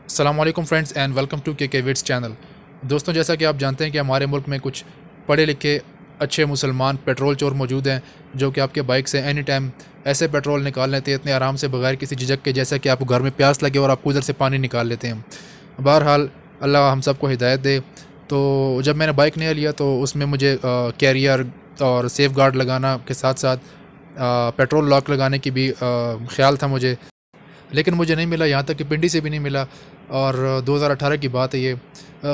अस्सलाम वालेकुम friends and welcome to के विड्स चैनल। दोस्तों, जैसा कि आप जानते हैं कि हमारे मुल्क में कुछ पढ़े लिखे अच्छे मुसलमान पेट्रोल चोर मौजूद हैं जो कि आपके बाइक से एनी टाइम ऐसे पेट्रोल निकाल लेते हैं इतने आराम से बगैर किसी झिझक के, जैसा कि आपको घर में प्यास लगे और आपको उधर से पानी निकाल लेते हैं। बहरहाल अल्लाह हम सबको हिदायत दे। तो जब मैंने बाइक नया लिया तो उसमें मुझे कैरियर और सेफ़ गार्ड लगाना के साथ साथ पेट्रोल लॉक लगाने की भी ख्याल था मुझे, लेकिन मुझे नहीं मिला, यहाँ तक कि पिंडी से भी नहीं मिला। और 2018 की बात है ये।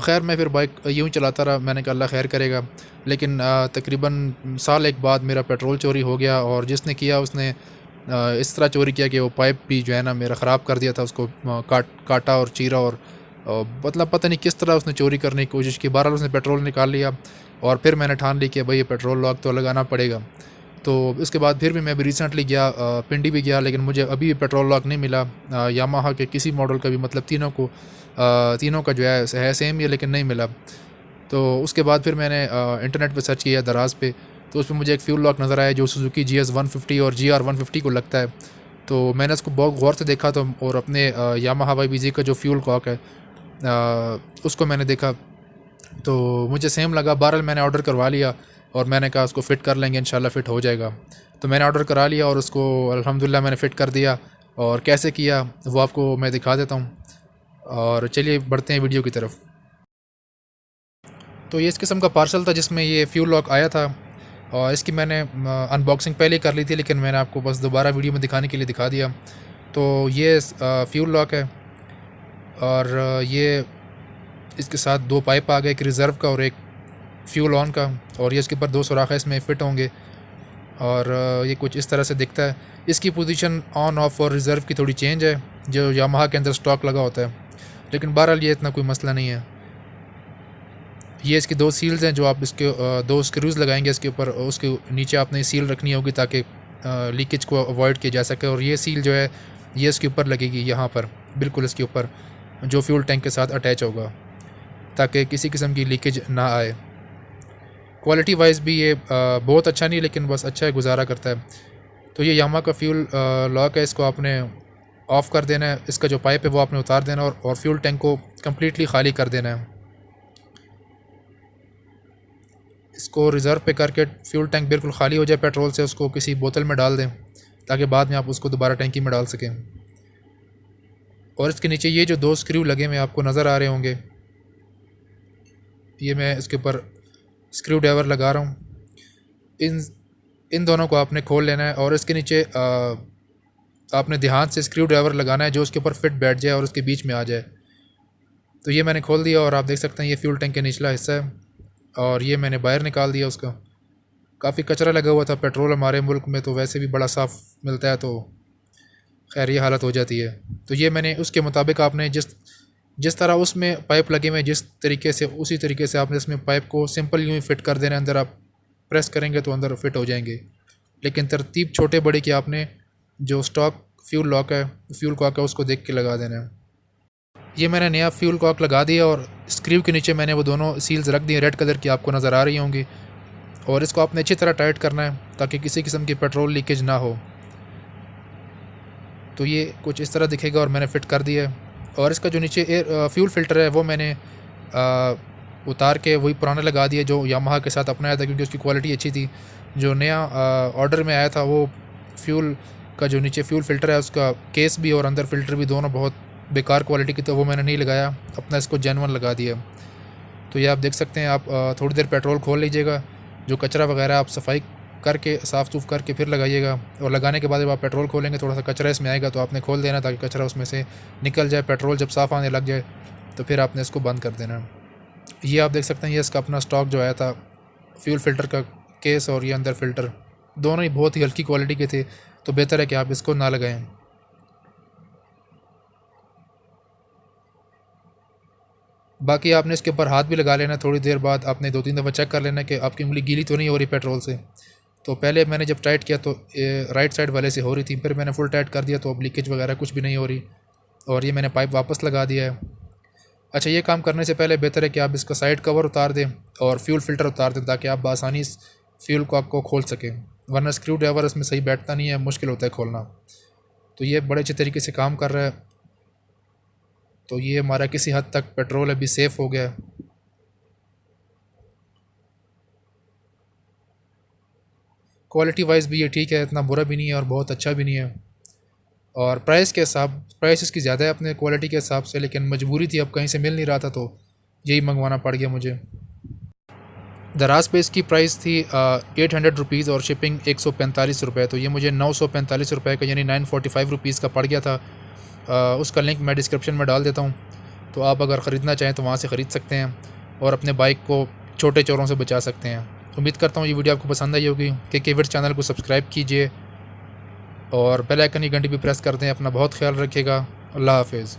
खैर मैं फिर बाइक यूँ चलाता रहा, मैंने कहा अल्लाह खैर करेगा। लेकिन तकरीबन साल एक बाद मेरा पेट्रोल चोरी हो गया और जिसने किया उसने इस तरह चोरी किया कि वो पाइप भी जो है ना मेरा ख़राब कर दिया था, उसको काटा और चीरा और मतलब पता नहीं किस तरह उसने चोरी करने की कोशिश की। बहरहाल उसने पेट्रोल निकाल लिया और फिर मैंने ठान ली कि भाई ये पेट्रोल लॉक तो लगाना पड़ेगा। तो इसके बाद फिर भी मैं अभी रिसेंटली गया, पिंडी भी गया, लेकिन मुझे अभी भी पेट्रोल लॉक नहीं मिला यामाहा के किसी मॉडल का भी। मतलब तीनों का जो है सेम ही है, लेकिन नहीं मिला। तो उसके बाद फिर मैंने इंटरनेट पे सर्च किया दराज़ पे, तो उसमें मुझे एक फ्यूल लॉक नज़र आया जो सुजुकी GS 150 और GR 150 को लगता है। तो मैंने उसको बहुत गौर से देखा तो, और अपने यामाहा YBZ का जो फ्यूल लॉक है उसको मैंने देखा तो मुझे सेम लगा। बहरहाल मैंने ऑर्डर करवा लिया और मैंने कहा उसको फ़िट कर लेंगे, इंशाल्लाह फ़िट हो जाएगा। तो मैंने ऑर्डर करा लिया और उसको अल्हम्दुलिल्लाह मैंने फ़िट कर दिया। और कैसे किया वो आपको मैं दिखा देता हूँ। और चलिए बढ़ते हैं वीडियो की तरफ। तो ये इस किस्म का पार्सल था जिसमें ये फ्यूल लॉक आया था और इसकी मैंने अनबॉक्सिंग पहले ही कर ली थी, लेकिन मैंने आपको बस दोबारा वीडियो में दिखाने के लिए दिखा दिया। तो ये फ्यूल लॉक है और ये इसके साथ दो पाइप आ गए, एक रिज़र्व का और एक फ्यूल ऑन का, और ये इसके ऊपर दो सुराख इसमें फ़िट होंगे। और ये कुछ इस तरह से दिखता है। इसकी पोजीशन ऑन ऑफ और रिज़र्व की थोड़ी चेंज है जो यामाहा के अंदर स्टॉक लगा होता है, लेकिन बहरहाल ये इतना कोई मसला नहीं है। ये इसकी दो सील्स हैं जो आप इसके दो स्क्रूज़ लगाएंगे इसके ऊपर, उसके नीचे आपने सील रखनी होगी ताकि लीकेज को अवॉइड किया जा सके। और ये सील जो है ये इसके ऊपर लगेगी, यहाँ पर बिल्कुल इसके ऊपर जो फ्यूल टैंक के साथ अटैच होगा, ताकि किसी किस्म की लीकेज ना आए। क्वालिटी वाइज भी ये बहुत अच्छा नहीं, लेकिन बस अच्छा है, गुजारा करता है। तो ये यामाहा का फ्यूल लॉक है, इसको आपने ऑफ़ कर देना है। इसका जो पाइप है वो आपने उतार देना है और फ्यूल टैंक को कम्प्लीटली ख़ाली कर देना है। इसको रिज़र्व पे करके फ्यूल टैंक बिल्कुल ख़ाली हो जाए पेट्रोल से, उसको किसी बोतल में डाल दें ताकि बाद में आप उसको दोबारा टैंकी में डाल सकें। और इसके नीचे ये जो दो स्क्रू लगे हुए आपको नज़र आ रहे होंगे, ये मैं इसके ऊपर स्क्रू ड्राइवर लगा रहा हूँ। इन इन दोनों को आपने खोल लेना है और इसके नीचे आपने ध्यान से स्क्रू ड्राइवर लगाना है जो उसके ऊपर फिट बैठ जाए और उसके बीच में आ जाए। तो ये मैंने खोल दिया और आप देख सकते हैं ये फ्यूल टैंक का निचला हिस्सा है और ये मैंने बाहर निकाल दिया उसका। काफ़ी कचरा लगा हुआ था, पेट्रोल हमारे मुल्क में तो वैसे भी बड़ा साफ़ मिलता है, तो खैर ये हालत हो जाती है। तो ये मैंने उसके मुताबिक आपने जिस जिस तरह उसमें पाइप लगे हुए जिस तरीके से, उसी तरीके से आपने इसमें पाइप को सिंपल यूँ ही फिट कर देना है। अंदर आप प्रेस करेंगे तो अंदर फिट हो जाएंगे, लेकिन तरतीब छोटे बड़े की आपने जो स्टॉक फ्यूल लॉक है, फ्यूल कॉक है, उसको देख के लगा देना है। ये मैंने नया फ्यूल कॉक लगा दिया और स्क्रू के नीचे मैंने वो दोनों सील्स रख दिए रेड कलर की, आपको नज़र आ रही होंगी। और इसको आपने अच्छी तरह टाइट करना है ताकि किसी किस्म की पेट्रोल लीकेज ना हो। तो ये कुछ इस तरह दिखेगा और मैंने फ़िट कर दिया है। और इसका जो नीचे फ्यूल फ़िल्टर है वो मैंने उतार के वही पुराना लगा दिया जो यामाहा के साथ अपनाया था, क्योंकि उसकी क्वालिटी अच्छी थी। जो नया ऑर्डर में आया था वो फ्यूल का जो नीचे फ्यूल फ़िल्टर है उसका केस भी और अंदर फ़िल्टर भी दोनों बहुत बेकार क्वालिटी की, तो वो मैंने नहीं लगाया, अपना इसको जेन्युइन लगा दिया। तो ये आप देख सकते हैं। आप थोड़ी देर पेट्रोल खोल लीजिएगा, जो कचरा वगैरह आप सफाई करके साफ़ सूफ करके फिर लगाइएगा। और लगाने के बाद जब आप पेट्रोल खोलेंगे थोड़ा सा कचरा इसमें आएगा तो आपने खोल देना ताकि कचरा उसमें से निकल जाए। पेट्रोल जब साफ़ आने लग जाए तो फिर आपने इसको बंद कर देना। ये आप देख सकते हैं ये इसका अपना स्टॉक जो आया था फ्यूल फ़िल्टर का केस और ये अंदर फ़िल्टर दोनों ही बहुत ही हल्की क्वालिटी के थे, तो बेहतर है कि आप इसको ना लगाएं। बाकी आपने इसके ऊपर हाथ भी लगा लेना, थोड़ी देर बाद आपने 2-3 दफ़ा चेक कर लेना कि आपकी उंगली गीली तो नहीं हो रही पेट्रोल से। तो पहले मैंने जब टाइट किया तो राइट साइड वाले से हो रही थी, फिर मैंने फुल टाइट कर दिया तो अब लीकेज वगैरह कुछ भी नहीं हो रही। और ये मैंने पाइप वापस लगा दिया है। अच्छा, ये काम करने से पहले बेहतर है कि आप इसका साइड कवर उतार दें और फ्यूल फ़िल्टर उतार दें ताकि आप बआसानी फ्यूल कॉक को खोल सकें, वरना स्क्रू ड्राइवर इसमें सही बैठता नहीं है, मुश्किल होता है खोलना। तो ये बड़े अच्छे तरीके से काम कर रहा है। तो ये हमारा किसी हद तक पेट्रोल अभी सेफ़ हो गया। क्वालिटी वाइज भी ये ठीक है, इतना बुरा भी नहीं है और बहुत अच्छा भी नहीं है। और प्राइस इसकी ज़्यादा है अपने क्वालिटी के हिसाब से, लेकिन मजबूरी थी, अब कहीं से मिल नहीं रहा था तो यही मंगवाना पड़ गया मुझे। दराज पे इसकी प्राइस थी 800 रुपीज़ और शिपिंग 145 रुपये, तो ये मुझे 945 रुपये का यानी 945 रुपीज़ का पड़ गया था। उसका लिंक मैं डिस्क्रिप्शन में डाल देता हूँ, तो आप अगर ख़रीदना चाहें तो वहाँ से ख़रीद सकते हैं और अपने बाइक को छोटे चोरों से बचा सकते हैं। उम्मीद करता हूँ ये वीडियो आपको पसंद आई होगी। के विड्स चैनल को सब्सक्राइब कीजिए और बेल आइकन की घंटी भी प्रेस कर दें। अपना बहुत ख्याल रखिएगा। अल्लाह हाफिज़।